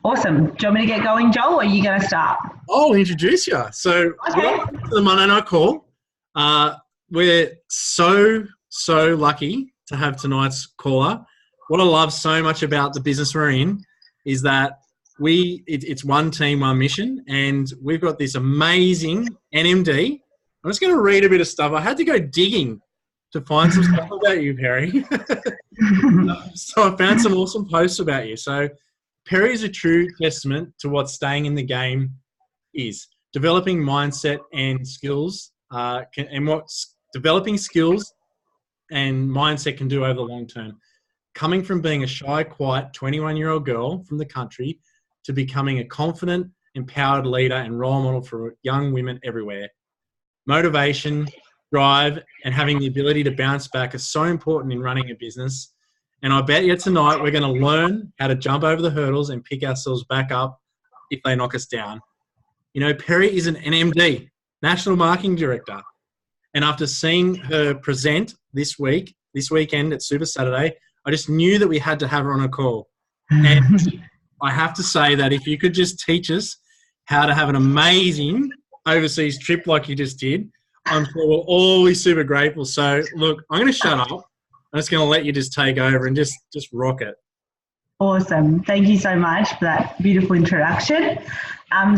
Awesome. Do you want me to get going, Joel, or are you going to start? I'll introduce you. So, Okay. welcome to the Monday Night Call. We're so lucky to have tonight's caller. What I love so much about the business we're in is that it's one team, one mission, and we've got this amazing NMD. I'm just going to read a bit of stuff. I had to go digging to find some stuff about you, Perri. So I found some awesome posts about you. So Perri is a true testament to what staying in the game is. Developing mindset and skills, and what developing skills and mindset can do over the long term. Coming from being a shy, quiet 21-year-old girl from the country to becoming a confident, empowered leader and role model for young women everywhere. Motivation, drive, and having the ability to bounce back are so important in running a business. And I bet you tonight we're going to learn how to jump over the hurdles and pick ourselves back up if they knock us down. You know, Perri is an NMD, National Marketing Director. And after seeing her present this weekend at Super Saturday, I just knew that we had to have her on a call. And I have to say that if you could just teach us how to have an amazing overseas trip like you just did, I'm sure we'll all be super grateful. So, look, I'm going to shut up. I'm just going to let you just take over and just rock it. Awesome. Thank you so much for that beautiful introduction.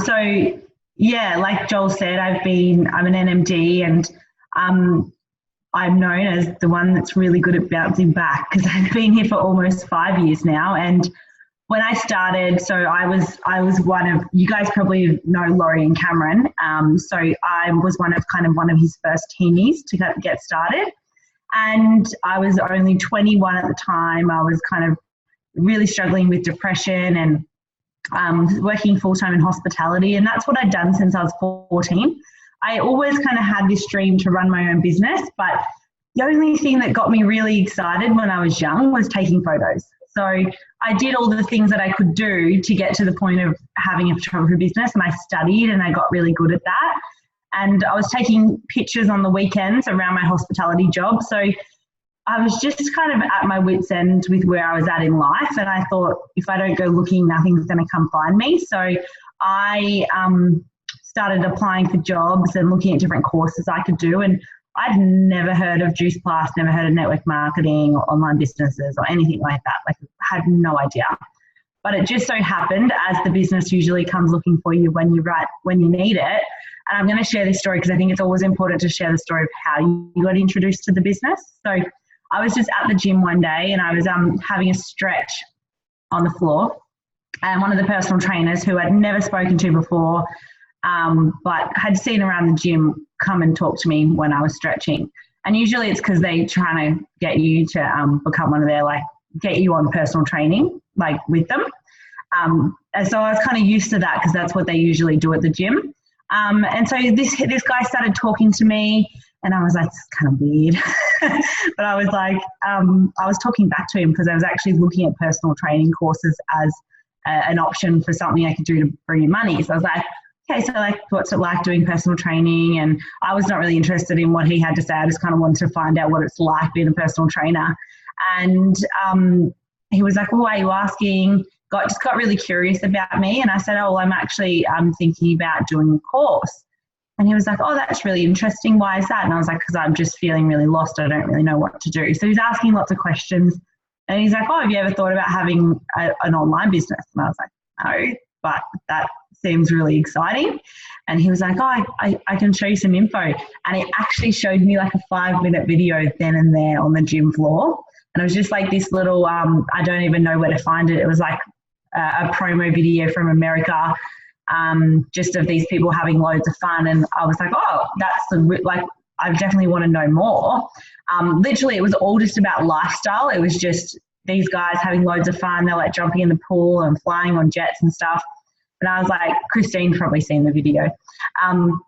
So, yeah, like Joel said, I'm an NMD, and I'm known as the one that's really good at bouncing back because I've been here for almost 5 years now. And when I started, so I was one of, you guys probably know Laurie and Cameron. So I was one of his first teamies to get started. And I was only 21 at the time. I was kind of really struggling with depression and working full-time in hospitality. And that's what I'd done since I was 14. I always kind of had this dream to run my own business, but the only thing that got me really excited when I was young was taking photos. So I did all the things that I could do to get to the point of having a photography business, and I studied and I got really good at that. And I was taking pictures on the weekends around my hospitality job. So I was just kind of at my wit's end with where I was at in life. And I thought, if I don't go looking, nothing's going to come find me. So I started applying for jobs and looking at different courses I could do. And I'd never heard of Juice Plus, never heard of network marketing or online businesses or anything like that. Like, I had no idea. But it just so happened, as the business usually comes looking for you when you need it. And I'm going to share this story because I think it's always important to share the story of how you got introduced to the business. So I was just at the gym one day and I was having a stretch on the floor. And one of the personal trainers who I'd never spoken to before, but had seen around the gym, come and talk to me when I was stretching. And usually it's because they're trying to get you to become one of their, get you on personal training, with them. And so I was kind of used to that because that's what they usually do at the gym. And so this guy started talking to me and I was like, this is kind of weird. But I was like, I was talking back to him because I was actually looking at personal training courses as an option for something I could do to bring in money. So I was like, okay, so what's it like doing personal training? And I was not really interested in what he had to say. I just kind of wanted to find out what it's like being a personal trainer. And he was like, well, why are you asking? Just got really curious about me. And I said, oh, well, I'm thinking about doing a course. And he was like, oh, that's really interesting. Why is that? And I was like, because I'm just feeling really lost. I don't really know what to do. So he's asking lots of questions. And he's like, oh, have you ever thought about having an online business? And I was like, no, but that seems really exciting. And he was like, oh, I can show you some info. And he actually showed me a 5-minute video then and there on the gym floor. And it was just this little, I don't even know where to find it. It was a promo video from America, just of these people having loads of fun. And I was like, oh, I definitely want to know more. Literally, it was all just about lifestyle. It was just these guys having loads of fun. They're jumping in the pool and flying on jets and stuff. And I was like, Christine's probably seen the video. And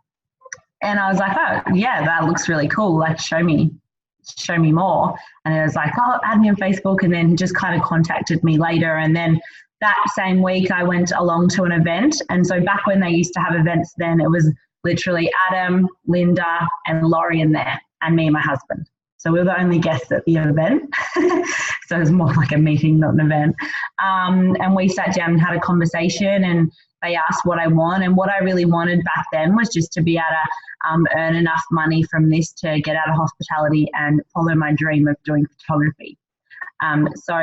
I was like, oh, yeah, that looks really cool. Show me more. And it was like, oh, add me on Facebook. And then just kind of contacted me later. And then that same week I went along to an event. And so back when they used to have events then, it was literally Adam, Linda and Laurie in there and me and my husband. So we were the only guests at the event. So it was more like a meeting, not an event. And we sat down and had a conversation, and they asked what I want. And what I really wanted back then was just to be able to earn enough money from this to get out of hospitality and follow my dream of doing photography. So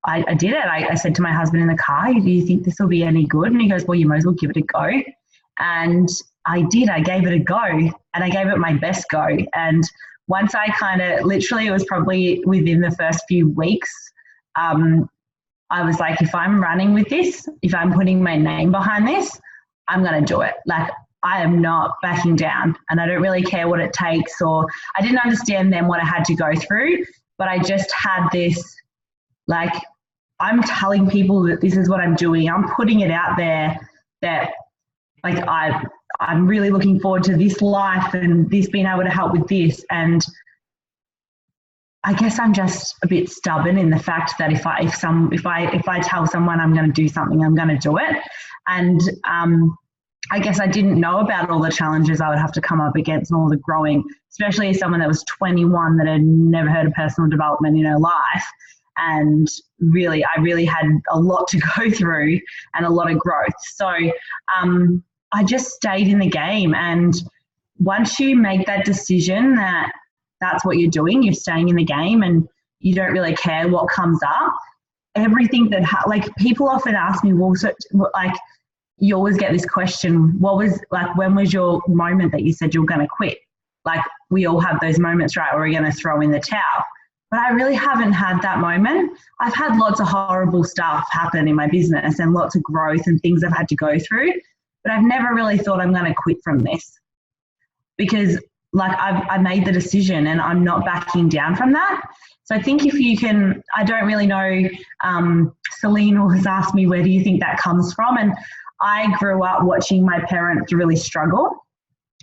I did it. I said to my husband in the car, do you think this will be any good? And he goes, well, you might as well give it a go. And I did. I gave it a go, and I gave it my best go. And once I kind of, literally, it was probably within the first few weeks, I was like, if I'm running with this, if I'm putting my name behind this, I'm going to do it. Like, I am not backing down, and I don't really care what it takes, or I didn't understand then what I had to go through, but I just had this, like, I'm telling people that this is what I'm doing. I'm putting it out there that, like, I'm really looking forward to this life and this being able to help with this. And I guess I'm just a bit stubborn in the fact that if I tell someone I'm going to do something, I'm going to do it. And I guess I didn't know about all the challenges I would have to come up against and all the growing, especially as someone that was 21 that had never heard of personal development in her life. And really, I really had a lot to go through and a lot of growth. So I just stayed in the game. And once you make that decision that that's what you're doing, you're staying in the game and you don't really care what comes up, everything that, like, people often ask me, well, so, like, you always get this question, when was your moment that you said you were going to quit? Like, we all have those moments, right, where we're going to throw in the towel. But I really haven't had that moment. I've had lots of horrible stuff happen in my business and lots of growth and things I've had to go through, but I've never really thought I'm going to quit from this, because, like, I made the decision and I'm not backing down from that. So I think if you can, I don't really know, Celine always asked me, where do you think that comes from? And I grew up watching my parents really struggle,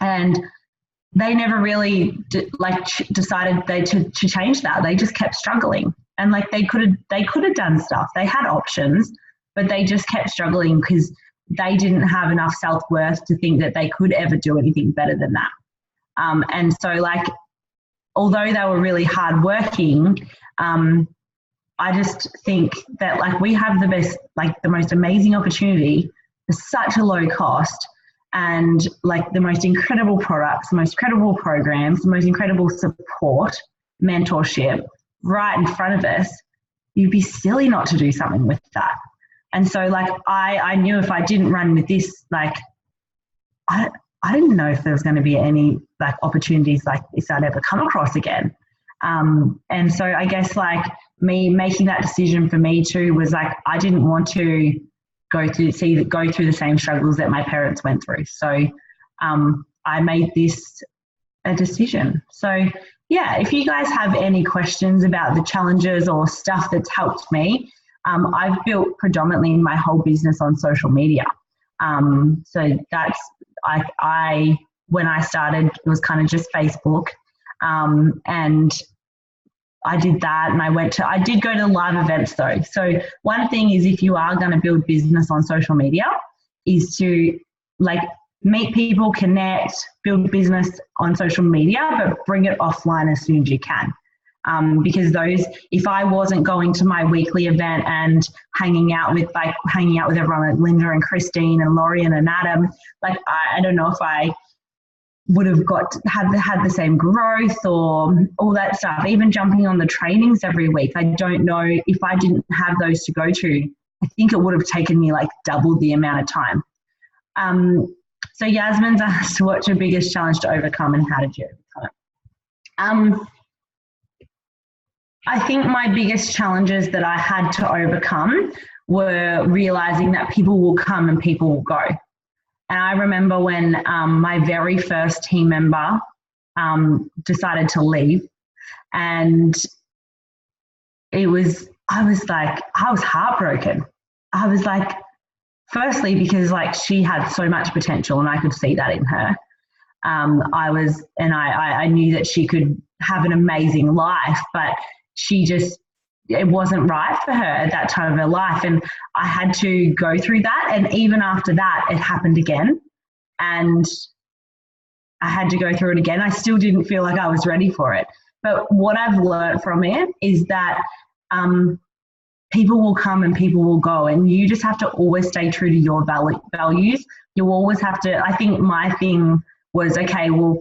and they never really decided to change that. They just kept struggling, and like they could have done stuff. They had options, but they just kept struggling because they didn't have enough self-worth to think that they could ever do anything better than that. And so, like, although they were really hardworking, I just think that, like, we have the best, like, the most amazing opportunity for such a low cost, and, like, the most incredible products, the most incredible programs, the most incredible support, mentorship right in front of us. You'd be silly not to do something with that. And so, like, I knew if I didn't run with this, like, I didn't know if there was going to be any, like, opportunities like this I'd ever come across again. And so I guess, like, me making that decision for me too was, like, I didn't want to go through the same struggles that my parents went through. So I made this a decision. So yeah, if you guys have any questions about the challenges or stuff that's helped me, I've built predominantly my whole business on social media. So that's, when I started, it was kind of just Facebook. And I did that, and I did go to live events though. So one thing is, if you are going to build business on social media, is to, like, meet people, connect, build business on social media, but bring it offline as soon as you can. Because if I wasn't going to my weekly event and hanging out with everyone, like Linda and Christine and Lorian and Adam, like, I don't know if I would have had the same growth or all that stuff. Even jumping on the trainings every week, I don't know if I didn't have those to go to, I think it would have taken me, like, double the amount of time. So Yasmin's asked, what's your biggest challenge to overcome and how did you overcome it? I think my biggest challenges that I had to overcome were realizing that people will come and people will go. And I remember when my very first team member decided to leave, and I was heartbroken. I was like, firstly, because, like, she had so much potential and I could see that in her. I knew that she could have an amazing life, but it wasn't right for her at that time of her life. And I had to go through that. And even after that, it happened again. And I had to go through it again. I still didn't feel like I was ready for it. But what I've learned from it is that people will come and people will go, and you just have to always stay true to your values. You always have to, I think my thing was, okay, well,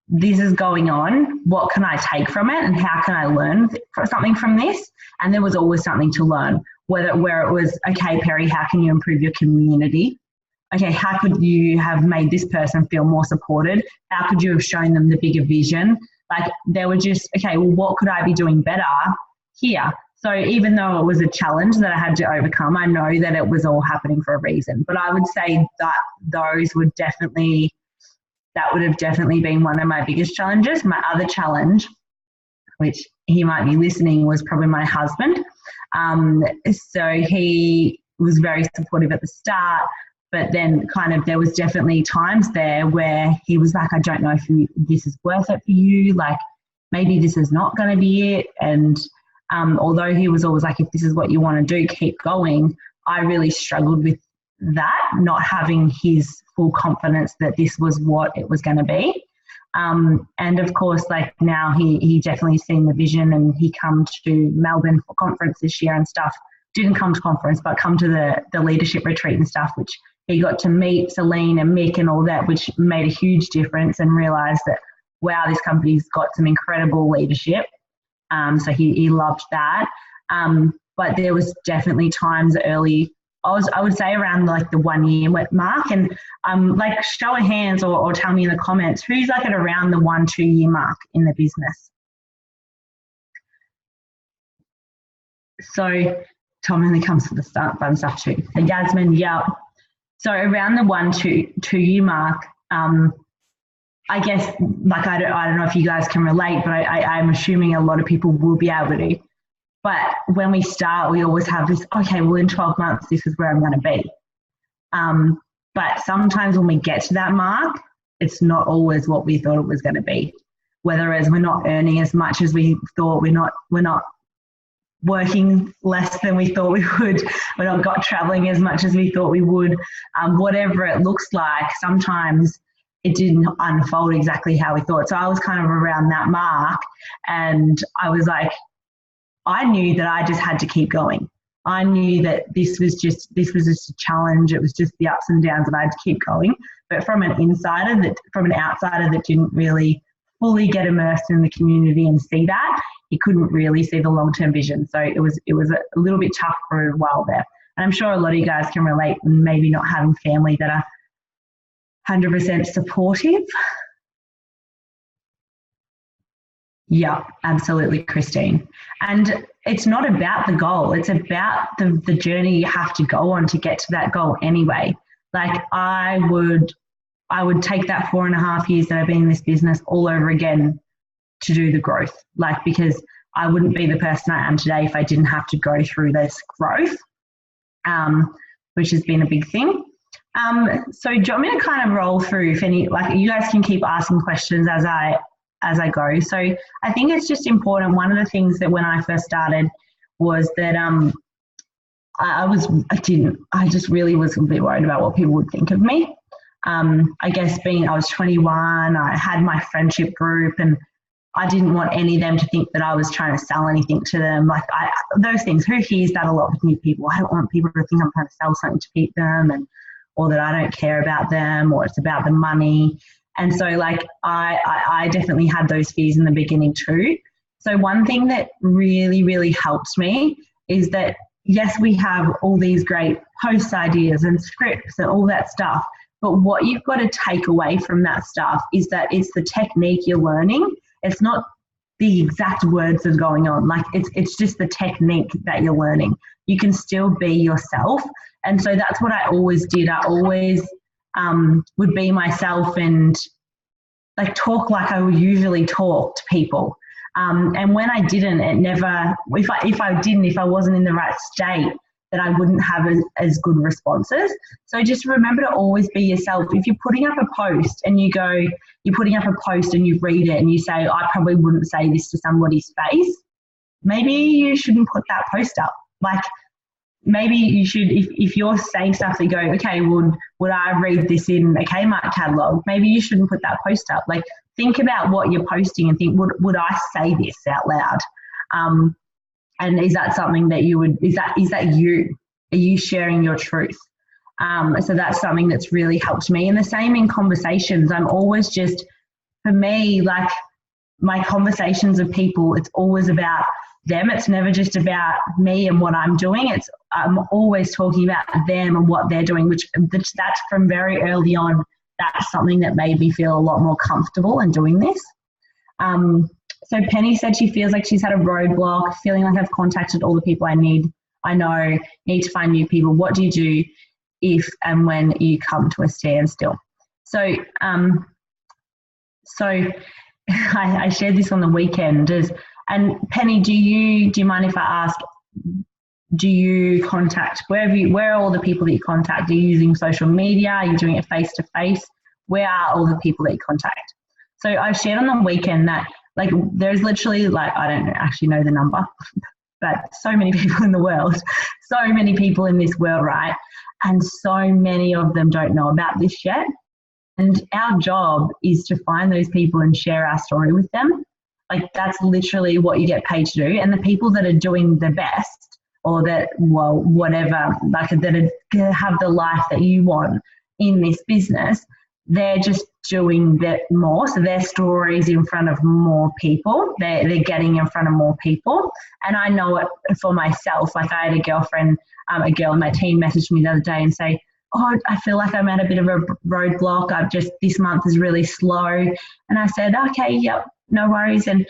this is going on. What can I take from it, and how can I learn something from this? And there was always something to learn, where it was, okay, Perri, how can you improve your community? Okay, how could you have made this person feel more supported? How could you have shown them the bigger vision? Like, they were just, okay, well, what could I be doing better here? So even though it was a challenge that I had to overcome, I know that it was all happening for a reason. But I would say that that would have definitely been one of my biggest challenges. My other challenge, which he might be listening, was probably my husband. So he was very supportive at the start, but then kind of there was definitely times there where he was like, I don't know if this is worth it for you. Like, maybe this is not going to be it. And although he was always like, if this is what you want to do, keep going, I really struggled with that, not having his full confidence that this was what it was going to be. And of course, like, now he definitely seen the vision, and he come to Melbourne for conference this year and stuff. Didn't come to conference, but come to the leadership retreat and stuff, which he got to meet Celine and Mick and all that, which made a huge difference, and realised that, wow, this company's got some incredible leadership. So he loved that. But there was definitely times early, I would say around like the 1 year mark, and like, show of hands or tell me in the comments, who's like at around the 1-2 year mark in the business. So Tom only comes for the fun stuff too. And Yasmin, yeah. So around the 1-2 year mark, I guess, like, I don't know if you guys can relate, but I'm assuming a lot of people will be able to. But when we start, we always have this, okay, well, in 12 months, this is where I'm going to be. But sometimes when we get to that mark, it's not always what we thought it was going to be. Whether as we're not earning as much as we thought, we're not working less than we thought we would, we're not traveling as much as we thought we would, whatever it looks like, sometimes it didn't unfold exactly how we thought. So I was kind of around that mark, and I was like, I knew that I just had to keep going. I knew that this was just a challenge. It was just the ups and downs, and I had to keep going. But from an outsider that didn't really fully get immersed in the community and see that, he couldn't really see the long-term vision. So it was a little bit tough for a while there. And I'm sure a lot of you guys can relate, maybe not having family that are 100% supportive. Yeah, absolutely, Christine. And it's not about the goal. It's about the journey you have to go on to get to that goal anyway. Like, I would take that 4.5 years that I've been in this business all over again to do the growth. Like, because I wouldn't be the person I am today if I didn't have to go through this growth, which has been a big thing. So do you want me to kind of roll through, if any, like, you guys can keep asking questions as I go. So I think it's just important. One of the things that when I first started was that I just really was a bit worried about what people would think of me. I guess I was 21, I had my friendship group, and I didn't want any of them to think that I was trying to sell anything to them. Like, those things, who hears that a lot with new people? I don't want people to think I'm trying to sell something to them, or that I don't care about them, or it's about the money. And so, like, I definitely had those fears in the beginning too. So one thing that really, really helps me is that, yes, we have all these great post ideas and scripts and all that stuff, but what you've got to take away from that stuff is that it's the technique you're learning. It's not the exact words that are going on. Like, it's just the technique that you're learning. You can still be yourself. And so that's what I always did. I always would be myself and like talk like I would usually talk to people. And when I didn't, if I wasn't in the right state, that I wouldn't have as good responses. So just remember to always be yourself. If you're putting up a post and you read it and you say, I probably wouldn't say this to somebody's face, maybe you shouldn't put that post up. Like, maybe you should, if you're saying stuff that go, okay, would I read this in a Kmart catalogue? Maybe you shouldn't put that post up. Like, think about what you're posting and think, would I say this out loud? And is that something that you would, is that you? Are you sharing your truth? So that's something that's really helped me. And the same in conversations. I'm always just, for me, like my conversations with people, it's always about them. It's never just about me and what I'm doing. I'm always talking about them and what they're doing, which that's from very early on. That's something that made me feel a lot more comfortable in doing this. So Penny said she feels like she's had a roadblock, feeling like I've contacted all the people I need to find new people. What do you do if and when you come to a standstill? So I shared this on the weekend. And Penny, do you mind if I ask, do you contact, where are all the people that you contact? Are you using social media? Are you doing it face to face? Where are all the people that you contact? So I shared on the weekend that, like, there's literally, like, I don't actually know the number, but so many people in the world, so many people in this world, right? And so many of them don't know about this yet. And our job is to find those people and share our story with them. Like, that's literally what you get paid to do. And the people that are doing the best, or that, well, whatever, like, that have the life that you want in this business, they're just doing that more. So their stories in front of more people. They're getting in front of more people. And I know it for myself. Like, I had a girlfriend, a girl in my team messaged me the other day and say, oh, I feel like I'm at a bit of a roadblock. This month is really slow. And I said, okay, yep, no worries. And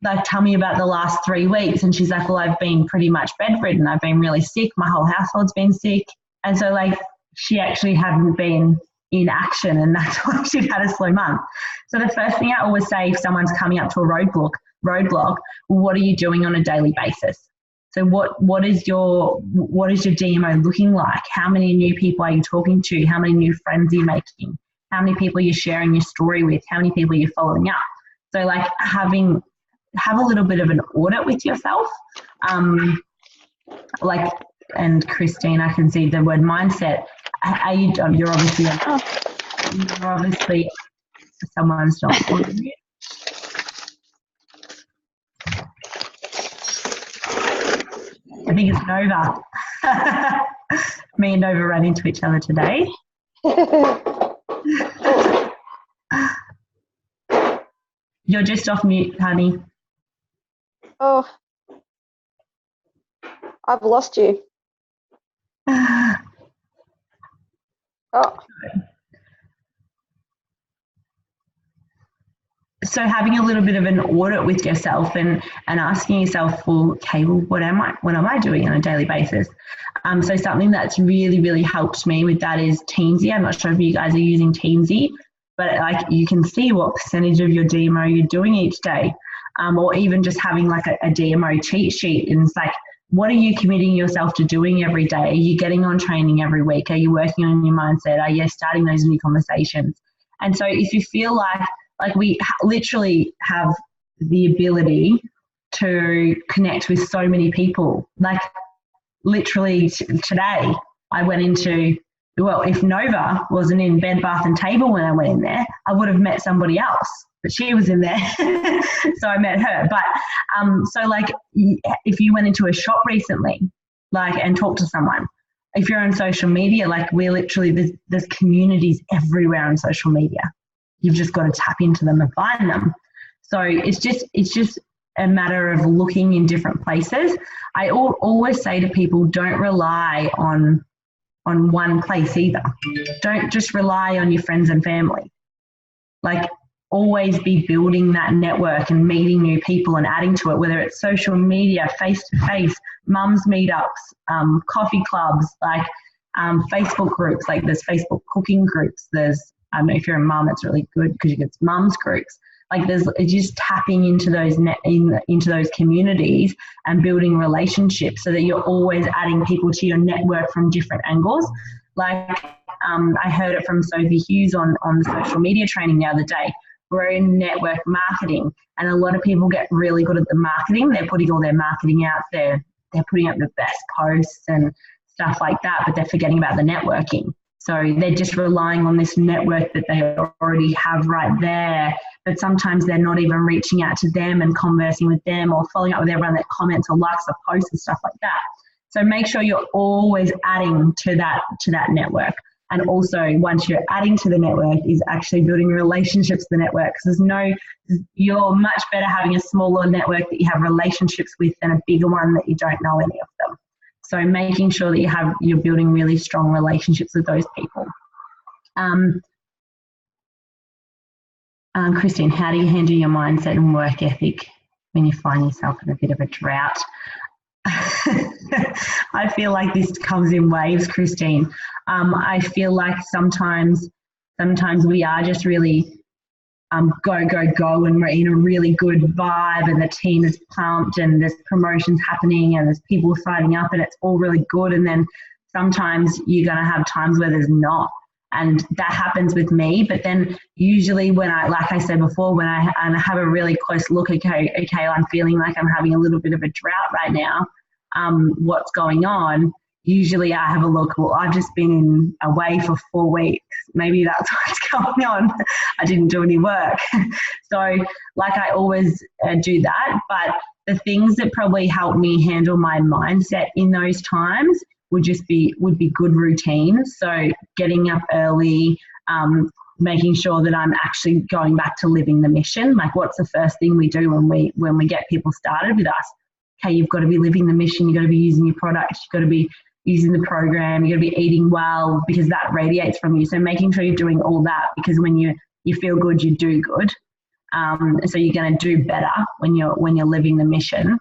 like, tell me about the last 3 weeks. And she's like, well, I've been pretty much bedridden. I've been really sick. My whole household's been sick. And so, like, she actually hadn't been in action, and that's why she'd had a slow month. So the first thing I always say if someone's coming up to a roadblock, what are you doing on a daily basis? So what is your DMO looking like? How many new people are you talking to? How many new friends are you making? How many people are you sharing your story with? How many people are you following up? So, like, have a little bit of an audit with yourself. Like, and Christine, I can see the word mindset. You're obviously someone's not on you. I think it's Nova. Me and Nova ran into each other today. You're just off mute, honey. Oh, I've lost you. Oh. So having a little bit of an audit with yourself and asking yourself, well, okay, well, what am I doing on a daily basis? So something that's really, really helped me with that is Teamsy. I'm not sure if you guys are using Teamsy, but, like, you can see what percentage of your DMO you're doing each day, or even just having, like, a DMO cheat sheet. And it's like, what are you committing yourself to doing every day? Are you getting on training every week? Are you working on your mindset? Are you starting those new conversations? And so if you feel like we literally have the ability to connect with so many people. Like, literally today I went into, well, if Nova wasn't in Bed Bath and Table when I went in there, I would have met somebody else, but she was in there. So I met her. But so, like, if you went into a shop recently, like, and talked to someone, if you're on social media, like, we're literally, there's communities everywhere on social media. You've just got to tap into them and find them. So it's just a matter of looking in different places. I always say to people, don't rely on one place either. Don't just rely on your friends and family. Like, always be building that network and meeting new people and adding to it, whether it's social media, face-to-face, mums meetups, coffee clubs, like Facebook groups, like there's Facebook cooking groups, there's, I don't know if you're a mum, it's really good because you get mums groups. Like, there's just tapping into those into those communities and building relationships so that you're always adding people to your network from different angles. Like, I heard it from Sophie Hughes on the social media training the other day. We're in network marketing, and a lot of people get really good at the marketing. They're putting all their marketing out there they're putting up the best posts and stuff like that, but they're forgetting about the networking. So they're just relying on this network that they already have right there, but sometimes they're not even reaching out to them and conversing with them or following up with everyone that comments or likes the post and stuff like that. So make sure you're always adding to that network. And also, once you're adding to the network, is actually building relationships with the network. Because you're much better having a smaller network that you have relationships with than a bigger one that you don't know any of them. So making sure that you're building really strong relationships with those people. Christine, how do you handle your mindset and work ethic when you find yourself in a bit of a drought? I feel like this comes in waves, Christine. I feel like sometimes we are just really go, go, go, and we're in a really good vibe and the team is pumped and there's promotions happening and there's people signing up and it's all really good. And then sometimes you're going to have times where there's not. And that happens with me. But then usually when like I said before, when I have a really close look, okay, I'm feeling like I'm having a little bit of a drought right now. What's going on? Usually I have a look, well, I've just been away for 4 weeks. Maybe that's what's going on. I didn't do any work. So like I always do that. But the things that probably help me handle my mindset in those times would be good routines. So getting up early, making sure that I'm actually going back to living the mission. Like what's the first thing we do when we get people started with us? Okay, you've got to be living the mission. You've got to be using your products. You've got to be using the program. You've got to be eating well because that radiates from you. So making sure you're doing all that, because when you feel good, you do good. So you're going to do better when you're living the mission.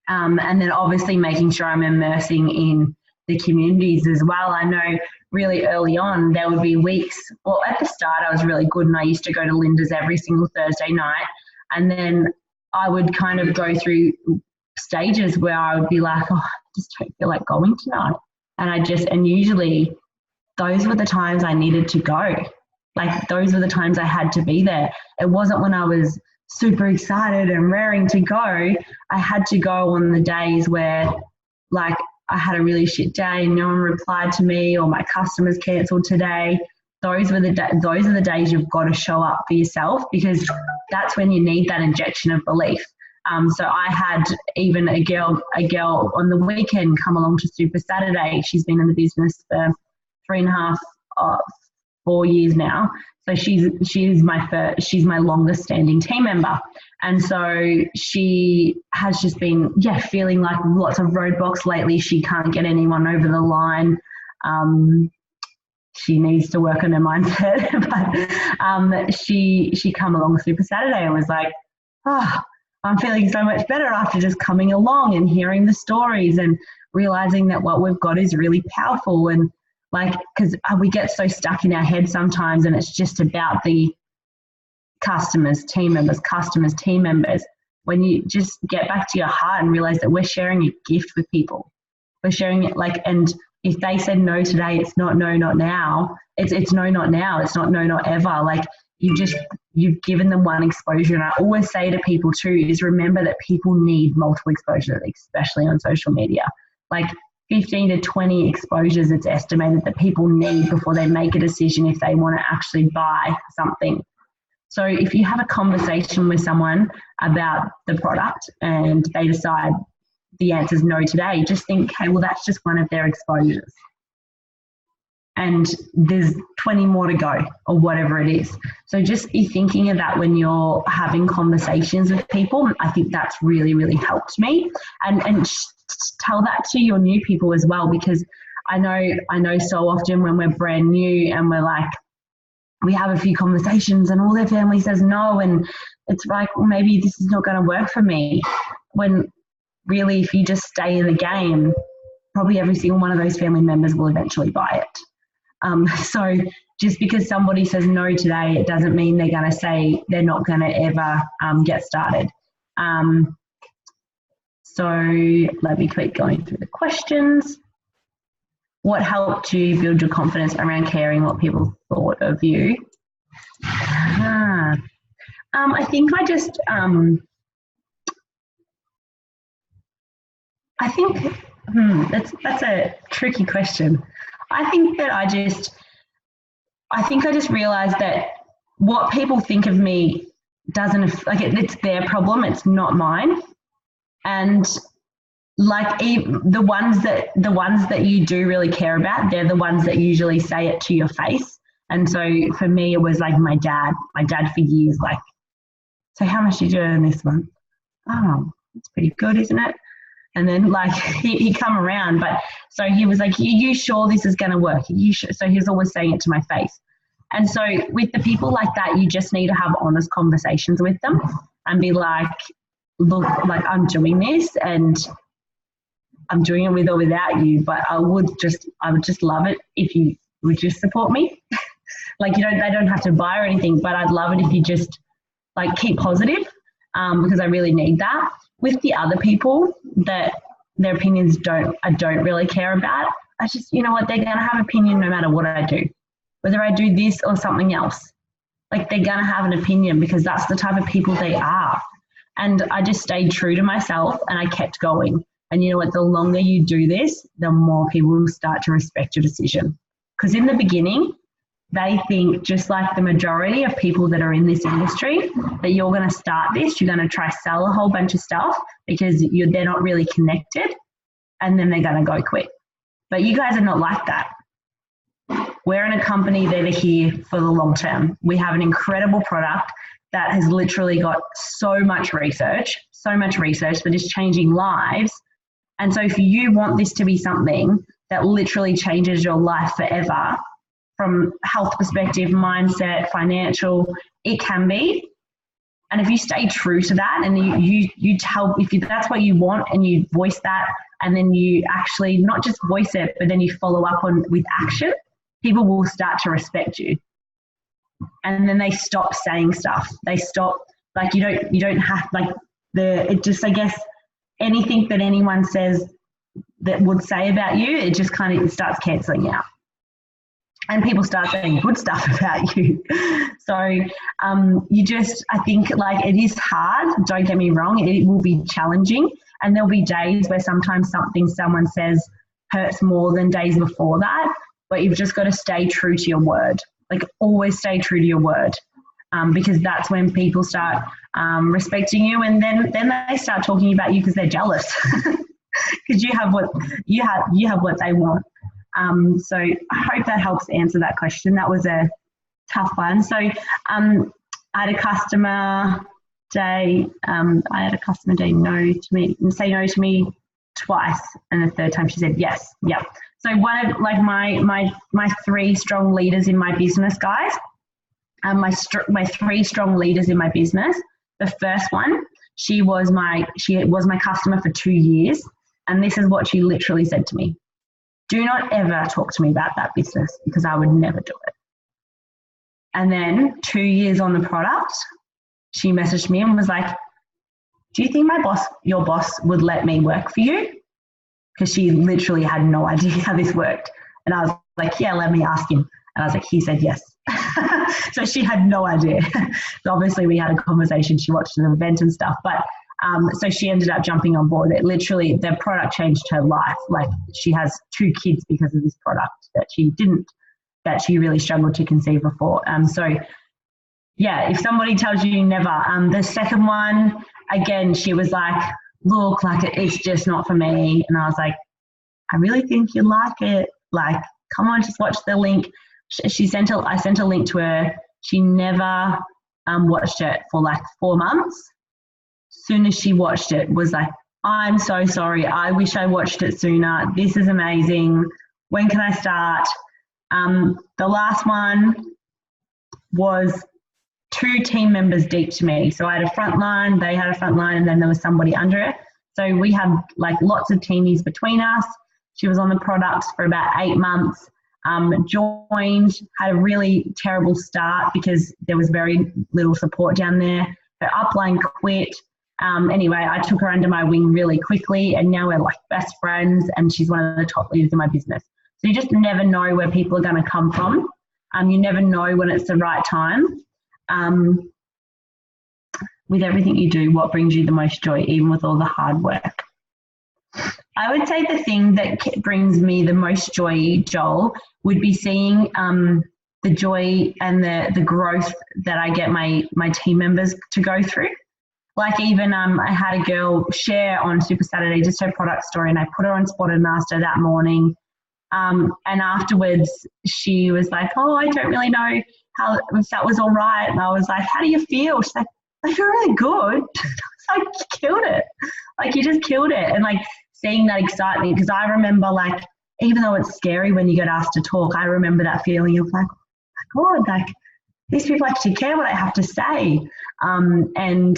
And then obviously making sure I'm immersing in the communities as well. I know really early on there would be weeks, well at the start I was really good and I used to go to Linda's every single Thursday night, and then I would kind of go through stages where I would be like, oh, I just don't feel like going tonight. And usually those were the times I needed to go. Like those were the times I had to be there. It wasn't when I was super excited and raring to go. I had to go on the days where like I had a really shit day and no one replied to me, or my customers cancelled today. Those are the days you've got to show up for yourself, because that's when you need that injection of belief. So I had even a girl on the weekend come along to Super Saturday. She's been in the business for 3.5, 4 years now. So she's my longest standing team member. And so she has just been, feeling like lots of roadblocks lately. She can't get anyone over the line. She needs to work on her mindset. But she come along Super Saturday and was like, I'm feeling so much better after just coming along and hearing the stories and realizing that what we've got is really powerful. And like, because we get so stuck in our head sometimes, and it's just about the customers, team members. When you just get back to your heart and realize that we're sharing a gift with people, we're sharing it and if they said no today, it's not no, not now. It's no, not now. It's not no, not ever. Like you've given them one exposure. And I always say to people too, is remember that people need multiple exposure, especially on social media. Like 15 to 20 exposures, it's estimated that people need before they make a decision if they want to actually buy something. So if you have a conversation with someone about the product and they decide the answer is no today, just think, hey, well, that's just one of their exposures. And there's 20 more to go, or whatever it is. So just be thinking of that when you're having conversations with people. I think that's really, really helped me. And tell that to your new people as well, because I know so often when we're brand new and we're like, we have a few conversations and all their family says no, and it's like, well, maybe this is not going to work for me. When really, if you just stay in the game, probably every single one of those family members will eventually buy it. So just because somebody says no today, it doesn't mean they're going to say they're not going to ever get started. So let me keep going through the questions. What helped you build your confidence around caring what people thought of you? I think I just I think that's a tricky question. I think that I just realized that what people think of me doesn't, like, it's their problem, it's not mine. And like the ones that you do really care about, they're the ones that usually say it to your face. And so for me, it was like my dad for years, like, so how much did you earn this month? Oh, it's pretty good, isn't it? And then like he come around, but so he was like, you sure this is going to work? You sure? So he was always saying it to my face. And so with the people like that, you just need to have honest conversations with them and be like, look, like, I'm doing this and I'm doing it with or without you, but I would just love it if you would just support me. Like, they don't have to buy or anything, but I'd love it if you just like keep positive, because I really need that. With the other people that their opinions I don't really care about, I just, you know what, they're going to have opinion no matter what I do, whether I do this or something else. Like, they're going to have an opinion because that's the type of people they are. And I just stayed true to myself and I kept going. And you know what, the longer you do this, the more people will start to respect your decision. Because in the beginning, they think, just like the majority of people that are in this industry, that you're going to start this, you're going to try sell a whole bunch of stuff because they're not really connected, and then they're going to go quit. But you guys are not like that. We're in a company that are here for the long term. We have an incredible product that has literally got so much research that is changing lives. And so if you want this to be something that literally changes your life forever, from health perspective, mindset, financial, it can be. And if you stay true to that and you tell, if that's what you want and you voice that, and then you actually not just voice it, but then you follow up with action, people will start to respect you. And then they stop saying stuff. They stop, like, you don't have, like, it just, I guess, anything that anyone says that would say about you, it just kind of starts cancelling out. And people start saying good stuff about you. So I think, like, it is hard, don't get me wrong, it will be challenging. And there'll be days where sometimes something someone says hurts more than days before that, but you've just got to stay true to your word. Like, always stay true to your word, because that's when people start respecting you, and then they start talking about you because they're jealous, because you have what they want. So I hope that helps answer that question. That was a tough one. So I had a customer day. I had a customer day say no to me twice, and the third time she said yes. Yeah. So one of, like, my three strong leaders in my business, guys. My three strong leaders in my business. The first one, she was my customer for 2 years, and this is what she literally said to me: do not ever talk to me about that business, because I would never do it. And then 2 years on the product, she messaged me and was like, do you think your boss would let me work for you? Because she literally had no idea how this worked. And I was like, yeah, let me ask him. And I was like, he said yes. So she had no idea. So obviously we had a conversation. She watched an event and stuff. But so she ended up jumping on board. It literally, the product changed her life. Like, she has 2 kids because of this product that she really struggled to conceive before. So yeah, if somebody tells you never. The second one, again, she was like, look, like, it's just not for me. And I was like, I really think you'd like it. Like, come on, just watch the link. I sent a link to her. She never watched it for like 4 months. Soon as she watched it, was like, I'm so sorry. I wish I watched it sooner. This is amazing. When can I start? The last one was 2 team members deep to me. So I had a front line, they had a front line, and then there was somebody under it. So we had like lots of teamies between us. She was on the products for about 8 months. Joined, had a really terrible start because there was very little support down there. Her upline quit. Anyway, I took her under my wing really quickly, and now we're like best friends, and she's one of the top leaders in my business. So you just never know where people are going to come from. You never know when it's the right time. With everything you do, what brings you the most joy, even with all the hard work? I would say the thing that brings me the most joy, Joel, would be seeing the joy and the growth that I get my team members to go through. Like even I had a girl share on Super Saturday just her product story, and I put her on Spotted Master that morning. And afterwards, she was like, "Oh, I don't really know if that was all right." And I was like, "How do you feel?" She's like, "I feel really good." I was like, "You killed it! Like you just killed it!" And like seeing that excitement, because I remember like even though it's scary when you get asked to talk, I remember that feeling of like, "Oh my God, like these people actually care what I have to say," and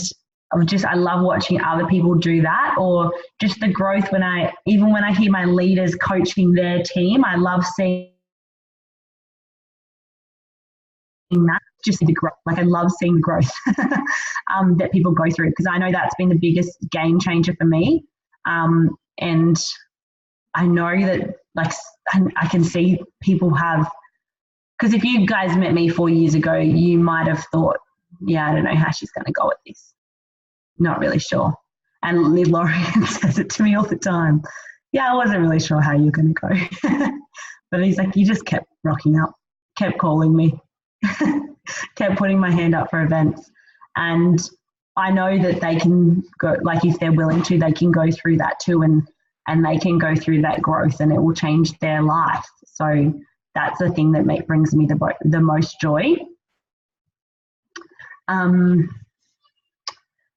I love watching other people do that, or just the growth when I hear my leaders coaching their team, I love seeing that, just the growth. Like I love seeing the growth that people go through, because I know that's been the biggest game changer for me. And I know that like I can see people have, because if you guys met me 4 years ago, you might have thought, yeah, I don't know how she's going to go at this. Not really sure. And Lauren says it to me all the time. Yeah, I wasn't really sure how you're going to go. But he's like, you just kept rocking up, kept calling me, kept putting my hand up for events. And I know that they can go, like if they're willing to, they can go through that too, and they can go through that growth, and it will change their life. So that's the thing that brings me the most joy.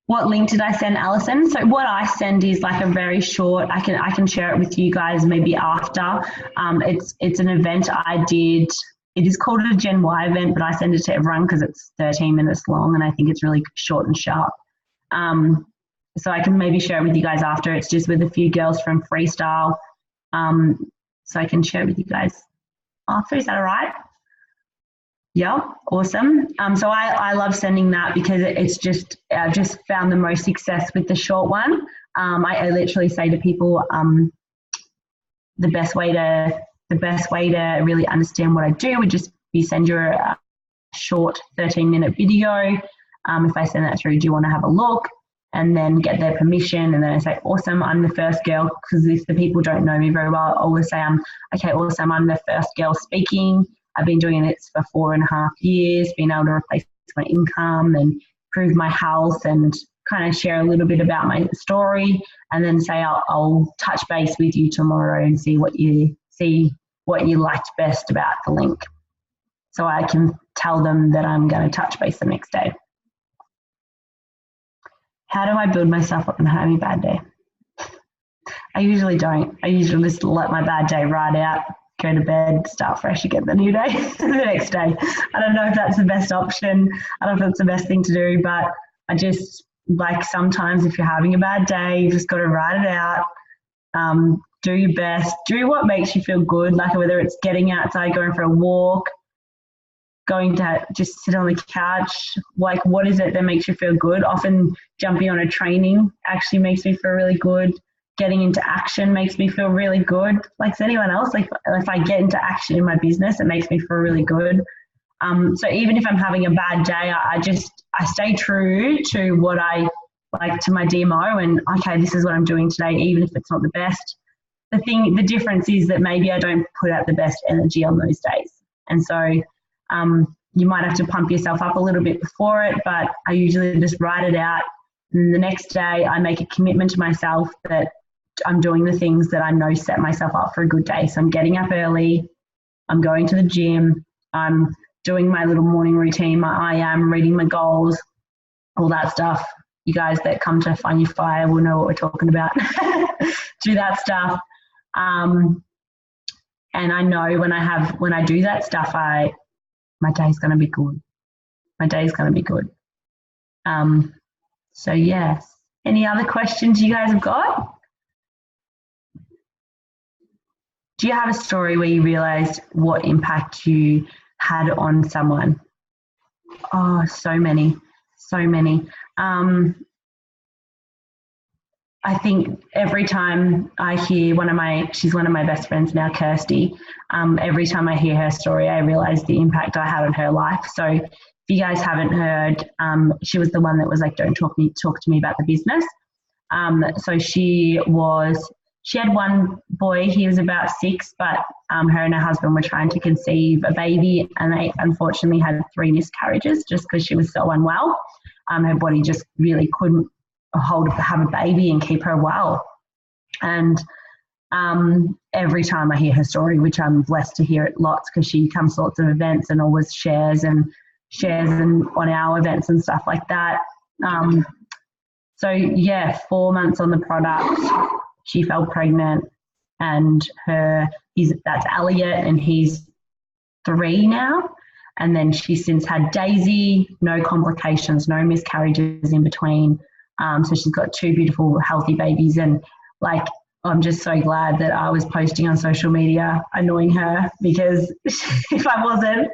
What link did I send, Alison? So what I send is like a very short, I can share it with you guys maybe after. It's an event I did. It is called a Gen Y event, but I send it to everyone because it's 13 minutes long and I think it's really short and sharp. So I can maybe share it with you guys after. It's just with a few girls from Freestyle. So I can share it with you guys after. Is that all right? Yeah, awesome. So I love sending that because I've just found the most success with the short one. I literally say to people, the best way to really understand what I do would just be send you a short 13-minute video. If I send that through, do you want to have a look? And then get their permission, and then I say, awesome, I'm the first girl, because if the people don't know me very well, I always say, okay, awesome, I'm the first girl speaking. I've been doing it for 4.5 years, being able to replace my income and improve my health, and kind of share a little bit about my story, and then say I'll touch base with you tomorrow and see what you liked best about the link. So I can tell them that I'm going to touch base the next day. How do I build myself up when having a bad day? I usually don't. I usually just let my bad day ride out, go to bed, start fresh again the new day, the next day. I don't know if that's the best option. I don't know if that's the best thing to do, but I just, like, sometimes if you're having a bad day, you just got to ride it out. Do your best. Do what makes you feel good, like whether it's getting outside, going for a walk, going to just sit on the couch, like what is it that makes you feel good? Often jumping on a training actually makes me feel really good. Getting into action makes me feel really good. Like is anyone else, like if I get into action in my business, it makes me feel really good. So even if I'm having a bad day, I stay true to what I like, to my DMO, and okay, this is what I'm doing today, even if it's not the best. The difference is that maybe I don't put out the best energy on those days. And so you might have to pump yourself up a little bit before it, but I usually just write it out. And the next day I make a commitment to myself that I'm doing the things that I know set myself up for a good day. So I'm getting up early, I'm going to the gym, I'm doing my little morning routine, I am reading my goals, all that stuff. You guys that come to Find Your Fire will know what we're talking about. Do that stuff. And I know when I do that stuff, my day's going to be good. My day's going to be good. So yes. Any other questions you guys have got? Do you have a story where you realized what impact you had on someone? Oh, so many. I think every time I hear she's one of my best friends now, Kirsty, every time I hear her story, I realize the impact I had on her life. So if you guys haven't heard, she was the one that was like, don't talk to me about the business. So she she had one boy. He was about 6, but her and her husband were trying to conceive a baby, and they unfortunately had 3 miscarriages just because she was so unwell. Her body just really couldn't have a baby and keep her well. And every time I hear her story, which I'm blessed to hear it lots because she comes to lots of events and always shares on our events and stuff like that. So yeah, 4 months on the product, she fell pregnant, and that's Elliot, and he's 3 now. And then she's since had Daisy, no complications, no miscarriages in between. So she's got 2 beautiful, healthy babies. And like, I'm just so glad that I was posting on social media annoying her, because if I wasn't,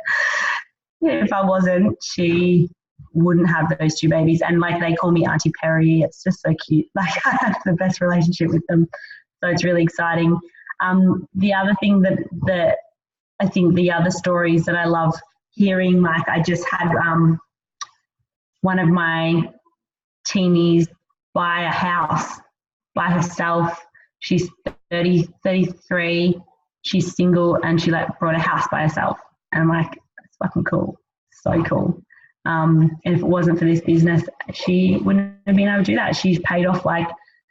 she wouldn't have those 2 babies. And like, they call me Auntie Perri. It's just so cute. Like, I have the best relationship with them. So it's really exciting. The other thing that I think, the other stories that I love hearing, like I just had one of my teenies buy a house by herself. She's 33, she's single, and she like bought a house by herself. And I'm like, it's fucking cool, so cool. And if it wasn't for this business, she wouldn't have been able to do that. She's paid off like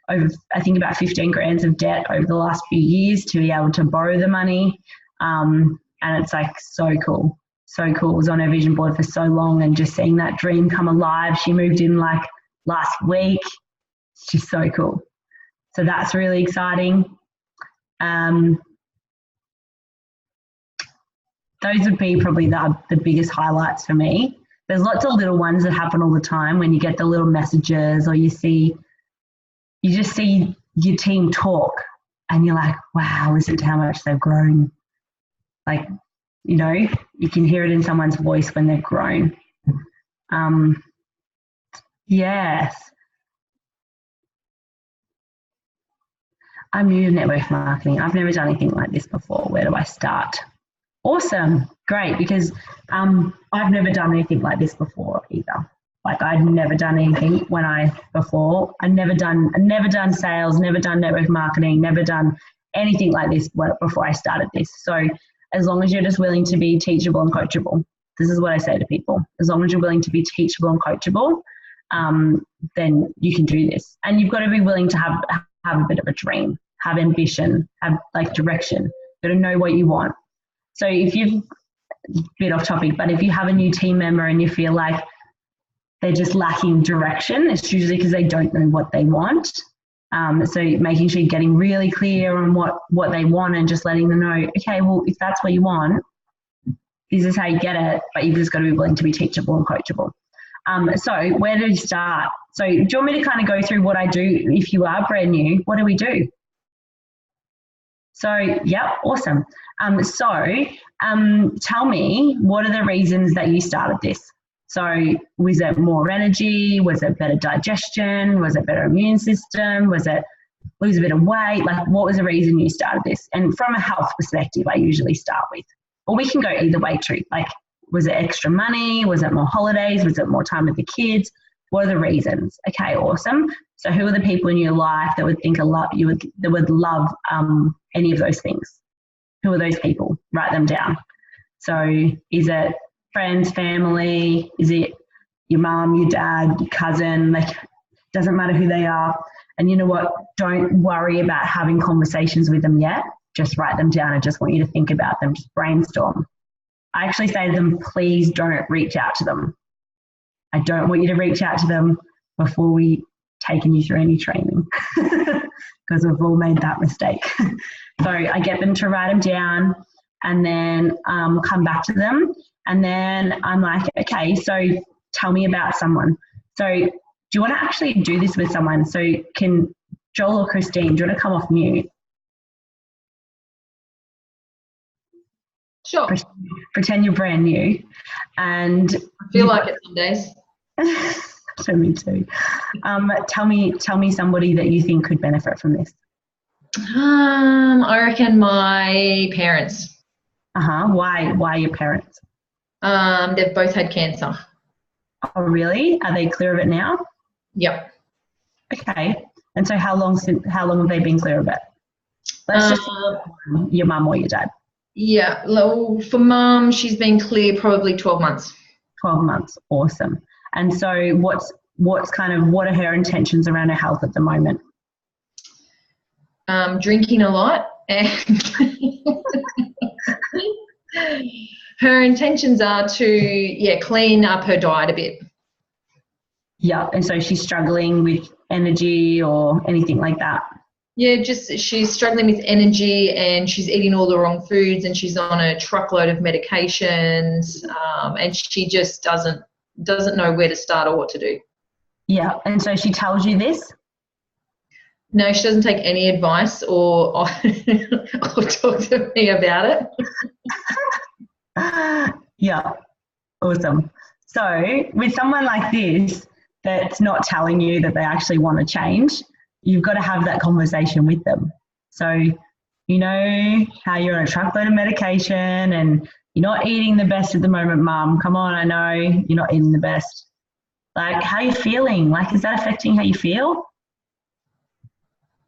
over, I think, about 15 grand of debt over the last few years to be able to borrow the money. And it's like so cool, so cool. It was on her vision board for so long, and just seeing that dream come alive. She moved in like last week. It's just so cool. So that's really exciting. Those would be probably the biggest highlights for me. There's lots of little ones that happen all the time when you get the little messages, or you just see your team talk, and you're like, wow, listen to how much they've grown. Like, you know, you can hear it in someone's voice when they've grown. Yes. I'm new to network marketing. I've never done anything like this before. Where do I start? Awesome. Great. Because I've never done anything like this before either. Like, I'd never done anything before. I'd never done sales, never done network marketing, never done anything like this before I started this. So as long as you're just willing to be teachable and coachable, this is what I say to people. As long as you're willing to be teachable and coachable, then you can do this. And you've got to be willing to have a bit of a dream, have ambition, have like direction. You've got to know what you want. So if you've, a bit off topic, but if you have a new team member and you feel like they're just lacking direction, it's usually because they don't know what they want. So making sure you're getting really clear on what they want, and just letting them know, okay, well, if that's what you want, this is how you get it, but you've just got to be willing to be teachable and coachable. So where do you start? So do you want me to kind of go through what I do if you are brand new? What do we do? So, yeah, awesome. Tell me, what are the reasons that you started this? So was it more energy? Was it better digestion? Was it better immune system? Was it lose a bit of weight? Like, what was the reason you started this? And from a health perspective, I usually start with, or we can go either way too. Like, was it extra money? Was it more holidays? Was it more time with the kids? What are the reasons? Okay, awesome. So who are the people in your life that would think that would love any of those things? Who are those people? Write them down. So is it friends, family? Is it your mom, your dad, your cousin? Like, doesn't matter who they are. And you know what? Don't worry about having conversations with them yet. Just write them down. I just want you to think about them. Just brainstorm. I actually say to them, please don't reach out to them. I don't want you to reach out to them before we taken you through any training, because we've all made that mistake. So I get them to write them down, and then come back to them. And then I'm like, okay, so tell me about someone. So do you want to actually do this with someone? So can Joel or Christine, do you want to come off mute? Sure. Pretend you're brand new. And I feel like it some days. So me too. Tell me somebody that you think could benefit from this. I reckon my parents. Why your parents? They've both had cancer. Oh, really? Are they clear of it now? Yep. Okay. And so how long have they been clear of it? Let's just your mum or your dad. Yeah, well, for mum, she's been clear probably 12 months. 12 months. Awesome. And so what are her intentions around her health at the moment? Drinking a lot, and her intentions are to clean up her diet a bit. Yeah, and so she's struggling with energy or anything like that. Yeah, just she's struggling with energy, and she's eating all the wrong foods, and she's on a truckload of medications, and she just doesn't know where to start or what to do. Yeah, and so she tells you this? No, she doesn't take any advice or talk to me about it. Yeah, awesome. So with someone like this that's not telling you that they actually want to change, you've got to have that conversation with them. So you know how you're on a truckload of medication and you're not eating the best at the moment, Mum. Come on, I know you're not eating the best. Like, how are you feeling? Like, is that affecting how you feel?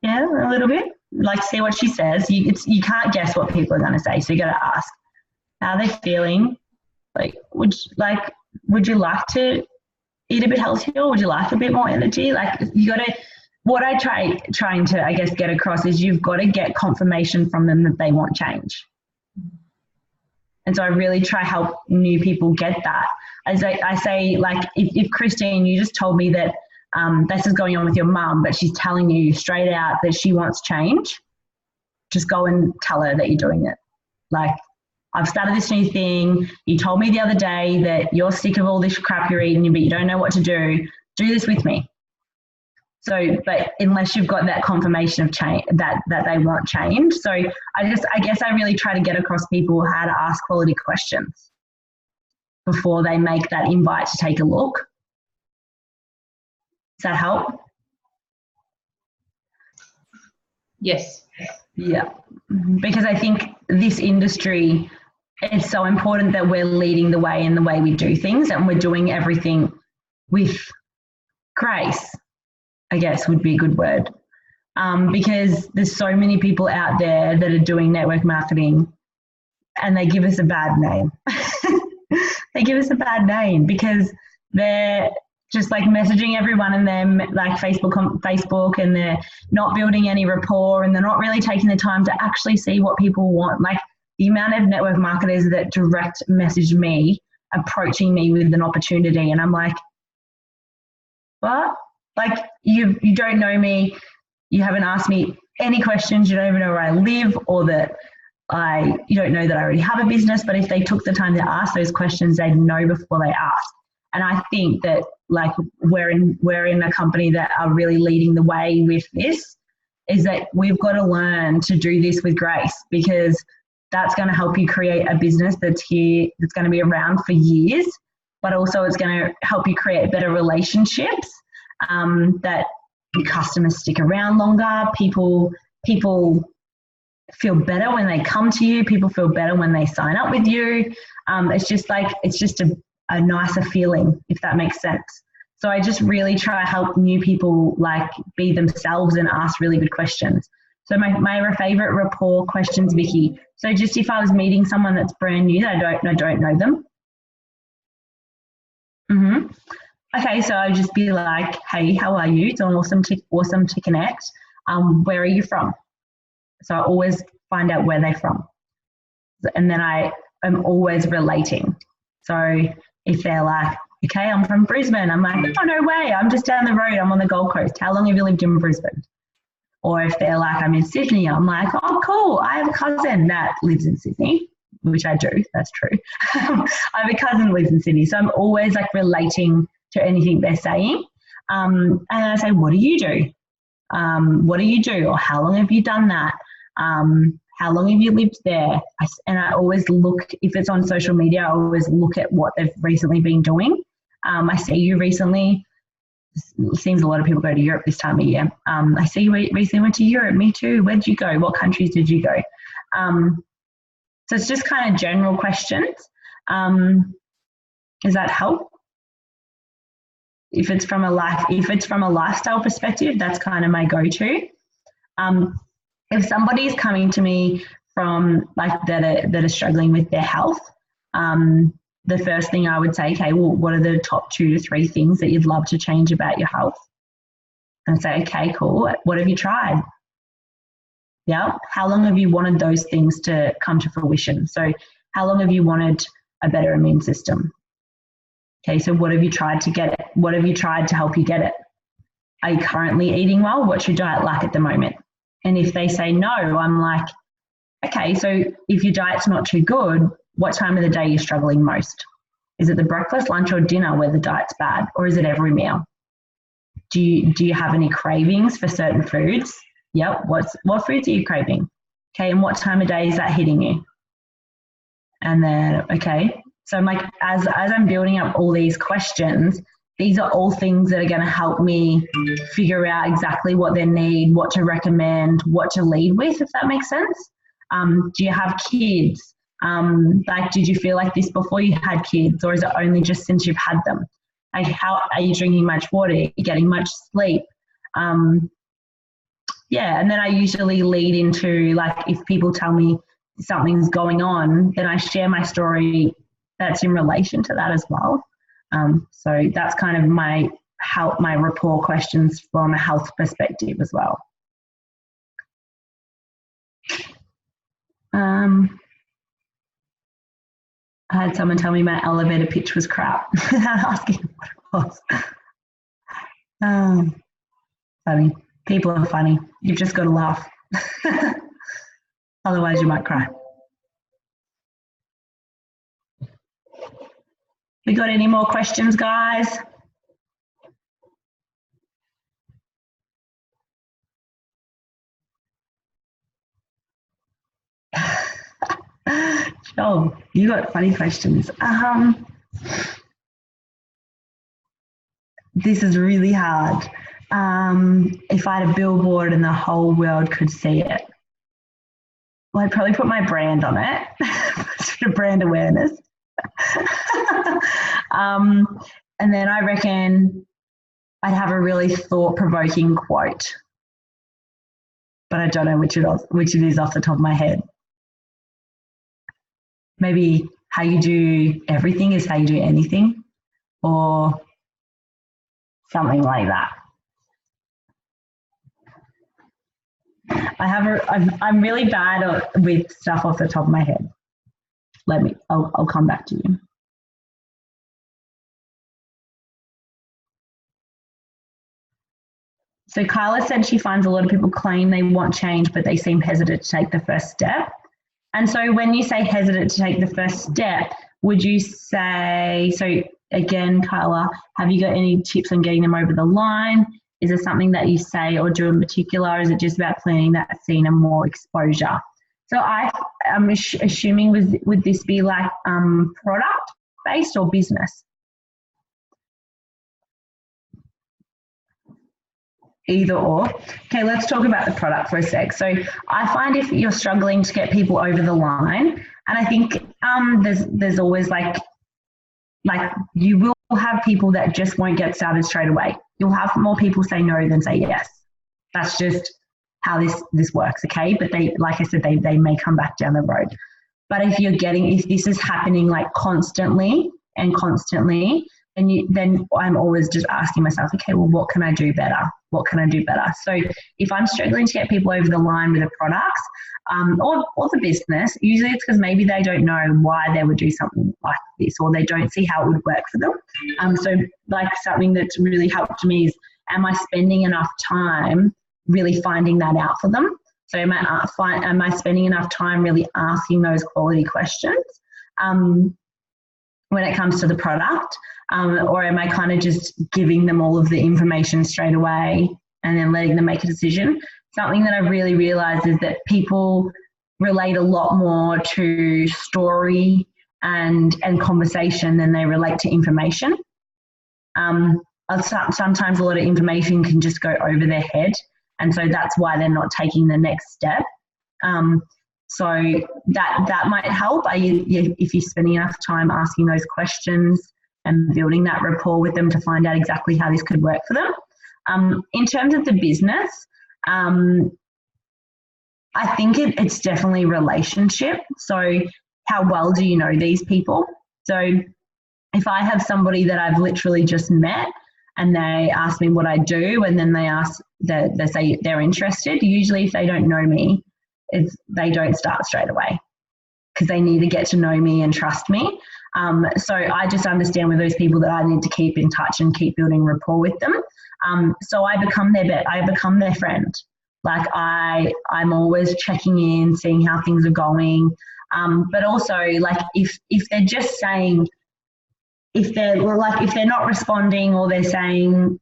Yeah, a little bit. Like, see what she says. You can't guess what people are going to say, so you got to ask. How are they feeling? Like, would you like to eat a bit healthier? Would you like a bit more energy? Like, you got to. What I trying to, I guess, get across is you've got to get confirmation from them that they want change. And so I really try help new people get that. As I say, like, if Christine, you just told me that this is going on with your mum, but she's telling you straight out that she wants change, just go and tell her that you're doing it. Like, I've started this new thing. You told me the other day that you're sick of all this crap you're eating, but you don't know what to do. Do this with me. So, but unless you've got that confirmation of change, that they want change. So I guess I really try to get across people how to ask quality questions before they make that invite to take a look. Does that help? Yes. Yeah, because I think this industry, it's so important that we're leading the way in the way we do things, and we're doing everything with grace, I guess would be a good word. Because there's so many people out there that are doing network marketing and they give us a bad name. They give us a bad name because they're just like messaging everyone and them like Facebook, and they're not building any rapport, and they're not really taking the time to actually see what people want. Like, the amount of network marketers that direct message me, approaching me with an opportunity, and I'm like, what? Like, you don't know me, you haven't asked me any questions, you don't even know where I live, or that you don't know that I already have a business. But if they took the time to ask those questions, they'd know before they ask. And I think that, like, we're in a company that are really leading the way with this, is that we've got to learn to do this with grace, because that's going to help you create a business that's here, that's going to be around for years, but also it's going to help you create better relationships, that your customers stick around longer. People feel better when they come to you. People feel better when they sign up with you. It's just a nicer feeling, if that makes sense. So I just really try to help new people like be themselves and ask really good questions. So my favorite rapport questions, Vicky. So just if I was meeting someone that's brand new, that I don't know them. Okay, so I'd just be like, hey, how are you? It's awesome to connect. Where are you from? So I always find out where they're from. And then I am always relating. So if they're like, okay, I'm from Brisbane, I'm like, oh, no way, I'm just down the road, I'm on the Gold Coast. How long have you lived in Brisbane? Or if they're like, I'm in Sydney, I'm like, oh, cool, I have a cousin that lives in Sydney, which I do, that's true. I have a cousin that lives in Sydney. So I'm always like relating to anything they're saying. And I say, what do you do? What do you do? Or how long have you done that? How long have you lived there? And I always look, if it's on social media, I always look at what they've recently been doing. I see you recently. It seems a lot of people go to Europe this time of year. I see you recently went to Europe. Me too. Where did you go? What countries did you go? So it's just kind of general questions. Does that help? If it's from a lifestyle perspective, that's kind of my go-to. if somebody's coming to me from like that are struggling with their health, the first thing I would say, okay, well, what are the top 2 to 3 things that you'd love to change about your health? And say, okay, cool. What have you tried? Yeah. How long have you wanted those things to come to fruition? So how long have you wanted a better immune system? Okay, so what have you tried to get it? What have you tried to help you get it? Are you currently eating well? What's your diet like at the moment? And if they say no, I'm like, okay, so if your diet's not too good, what time of the day are you struggling most? Is it the breakfast, lunch, or dinner where the diet's bad? Or is it every meal? Do you have any cravings for certain foods? Yep. What foods are you craving? Okay, and what time of day is that hitting you? And then, okay, so I'm like, as I'm building up all these questions, these are all things that are going to help me figure out exactly what they need, what to recommend, what to lead with, if that makes sense. Do you have kids? Like, did you feel like this before you had kids, or is it only just since you've had them? Like, how are you drinking much water? Are you getting much sleep? Yeah, and then I usually lead into, like, if people tell me something's going on, then I share my story that's in relation to that as well. So that's kind of my rapport questions from a health perspective as well. I had someone tell me my elevator pitch was crap. Asking what it was. Funny. People are funny. You've just got to laugh. Otherwise you might cry. We got any more questions, guys? Joel, you got funny questions. This is really hard. If I had a billboard and the whole world could see it, well, I'd probably put my brand on it, sort of brand awareness. And then I reckon I'd have a really thought-provoking quote, but I don't know which it is off the top of my head. Maybe how you do everything is how you do anything, or something like that. I'm really bad with stuff off the top of my head. I'll come back to you. So Kyla said she finds a lot of people claim they want change, but they seem hesitant to take the first step. And so when you say hesitant to take the first step, would you say, so again, Kyla, have you got any tips on getting them over the line? Is there something that you say or do in particular? Is it just about planting that scene and more exposure? So I'm assuming would this be like product based or business? Either or. Okay, let's talk about the product for a sec. So I find if you're struggling to get people over the line, and I think there's always like you will have people that just won't get started straight away. You'll have more people say no than say yes. That's just how this works, okay? But they, like I said, they may come back down the road. But if this is happening like constantly, then I'm always just asking myself, okay, well, what can I do better? What can I do better? So if I'm struggling to get people over the line with the products or the business, usually it's because maybe they don't know why they would do something like this, or they don't see how it would work for them. So like something that's really helped me is, am I spending enough time really finding that out for them? So am I spending enough time really asking those quality questions when it comes to the product? Or am I kind of just giving them all of the information straight away and then letting them make a decision? Something that I really realized is that people relate a lot more to story and conversation than they relate to information. Sometimes a lot of information can just go over their head, and so that's why they're not taking the next step. So that might help if you're spending enough time asking those questions and building that rapport with them to find out exactly how this could work for them. In terms of the business, I think it's definitely relationship. So how well do you know these people? So if I have somebody that I've literally just met and they ask me what I do, and then they say they're interested, usually if they don't know me, they don't start straight away because they need to get to know me and trust me. So I just understand with those people that I need to keep in touch and keep building rapport with them. So I become their friend. Like I'm always checking in, seeing how things are going. But also, like if they're just saying, if they're not responding, or they're saying,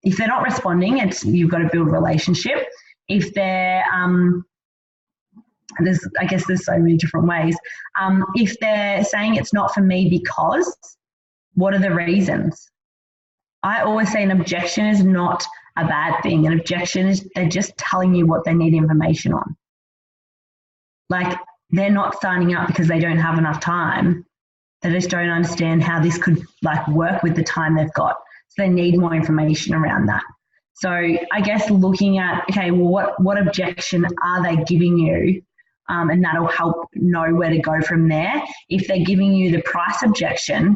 if they're not responding, you've got to build a relationship. If they're there's so many different ways. If they're saying it's not for me because, what are the reasons? I always say an objection is not a bad thing. An objection is they're just telling you what they need information on. Like, they're not signing up because they don't have enough time. They just don't understand how this could work with the time they've got. So they need more information around that. So I guess looking at, okay, well, what objection are they giving you? And that'll help know where to go from there. If they're giving you the price objection,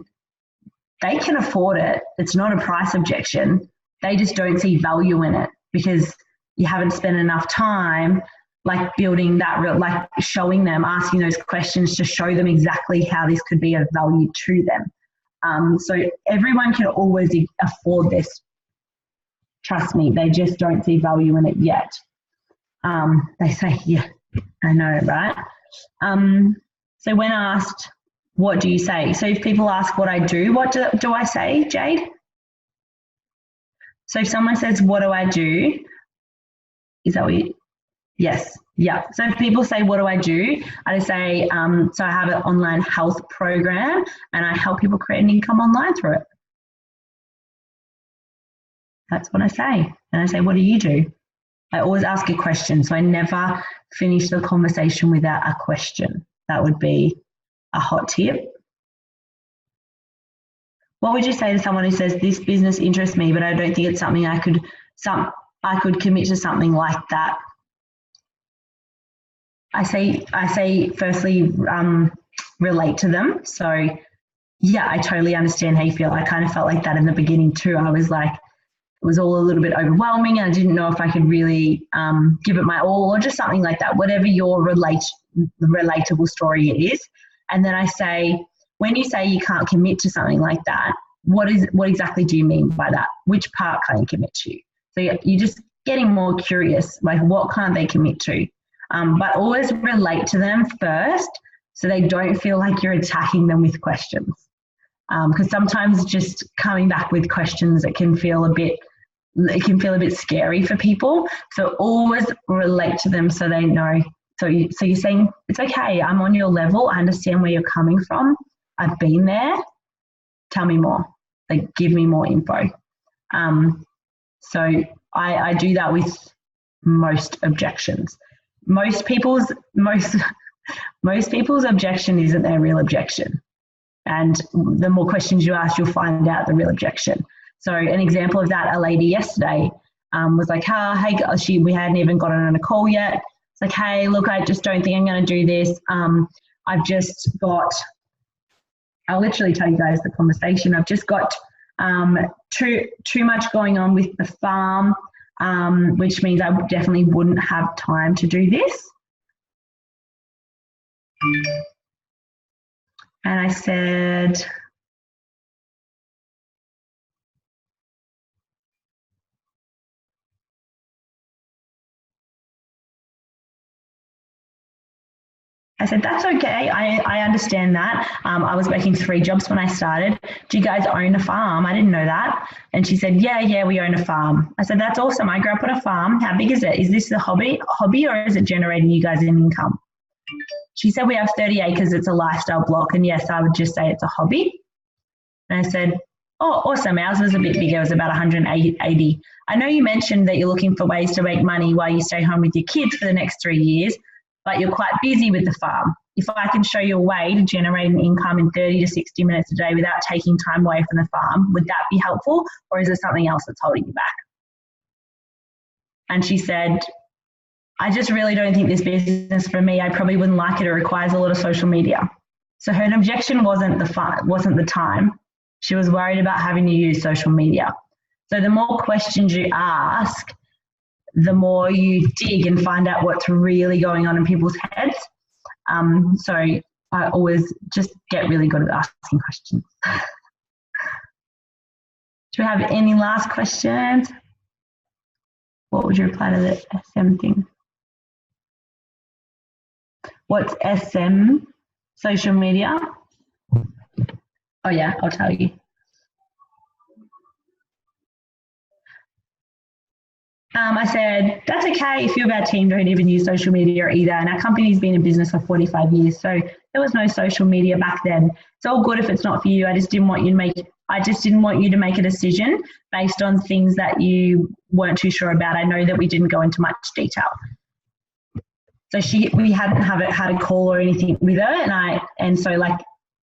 they can afford it. It's not a price objection. They just don't see value in it because you haven't spent enough time building that, showing them, asking those questions to show them exactly how this could be of value to them. So everyone can always afford this. Trust me, they just don't see value in it yet. They say, yeah, I know, right? So when asked, what do you say? So if people ask what I do, what do I say, Jade? So if someone says, what do I do? Is that what you... Yes. Yeah. So if people say, what do I do? I just say, so I have an online health program and I help people create an income online through it. That's what I say. And I say, what do you do? I always ask a question. So I never finish the conversation without a question. That would be a hot tip. What would you say to someone who says, this business interests me, but I don't think it's something I could commit to something like that? I say firstly, relate to them. So yeah, I totally understand how you feel. I kind of felt like that in the beginning too. I was like, it was all a little bit overwhelming and I didn't know if I could really give it my all, or just something like that, whatever your relatable story is. And then I say, when you say you can't commit to something like that, what exactly do you mean by that? Which part can't you commit to? So you're just getting more curious, like what can't they commit to? But always relate to them first so they don't feel like you're attacking them with questions. Because sometimes just coming back with questions, it can feel a bit scary for people. So always relate to them so they know. So you're saying, it's okay, I'm on your level, I understand where you're coming from, I've been there, tell me more, give me more info. So I do that with most objections. Most people's objection isn't their real objection. And the more questions you ask, you'll find out the real objection. So an example of that, a lady yesterday was like, hey, we hadn't even gotten on a call yet. It's like, hey, look, I just don't think I'm going to do this. I've just got, I'll literally tell you guys the conversation. I've just got too much going on with the farm, which means I definitely wouldn't have time to do this. And I said, that's okay. I understand that. I was working 3 jobs when I started. Do you guys own a farm? I didn't know that. And she said, yeah, we own a farm. I said, that's awesome. I grew up on a farm. How big is it? Is this a hobby or is it generating you guys an income? She said, we have 30 acres. It's a lifestyle block. And yes, I would just say it's a hobby. And I said, oh, awesome. Ours was a bit bigger. It was about 180. I know you mentioned that you're looking for ways to make money while you stay home with your kids for the next 3 years, but you're quite busy with the farm. If I can show you a way to generate an income in 30 to 60 minutes a day without taking time away from the farm, would that be helpful? Or is there something else that's holding you back? And she said, I just really don't think this business for me. I probably wouldn't like it. It requires a lot of social media. So her objection wasn't the time. She was worried about having to use social media. So the more questions you ask, the more you dig and find out what's really going on in people's heads. So I always just get really good at asking questions. Do we have any last questions? What would you reply to the SM thing? What's SM? Social media? Oh yeah, I'll tell you. I said, that's okay if you of our team don't even use social media either. And our company's been in business for 45 years. So there was no social media back then. It's all good if it's not for you. I just didn't want you to make a decision based on things that you weren't too sure about. I know that we didn't go into much detail. So we hadn't had a call or anything with her. And so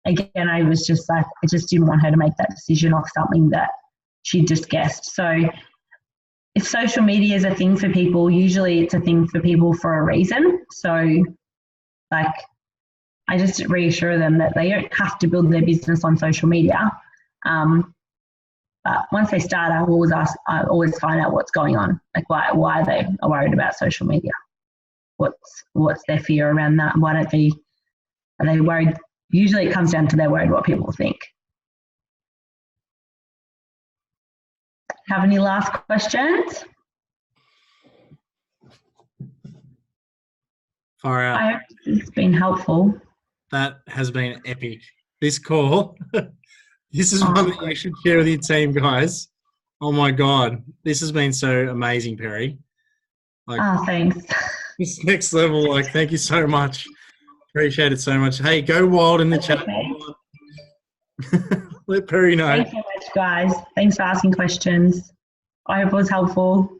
again, I was just like, I just didn't want her to make that decision off something that she just guessed. So if social media is a thing for people, usually it's a thing for people for a reason. So I just reassure them that they don't have to build their business on social media. But once they start, I always find out what's going on. Like why they are worried about social media. What's their fear around that? Are they worried? Usually it comes down to they're worried what people think. Have any last questions? Far out. I hope it's been helpful. That has been epic. This call, this is one that you should share with your team, guys. Oh my God. This has been so amazing, Perri. Thanks. This next level, thank you so much. Appreciate it so much. Hey, go wild in the chat. Let Perri know. Thanks so much, guys. Thanks for asking questions. I hope it was helpful.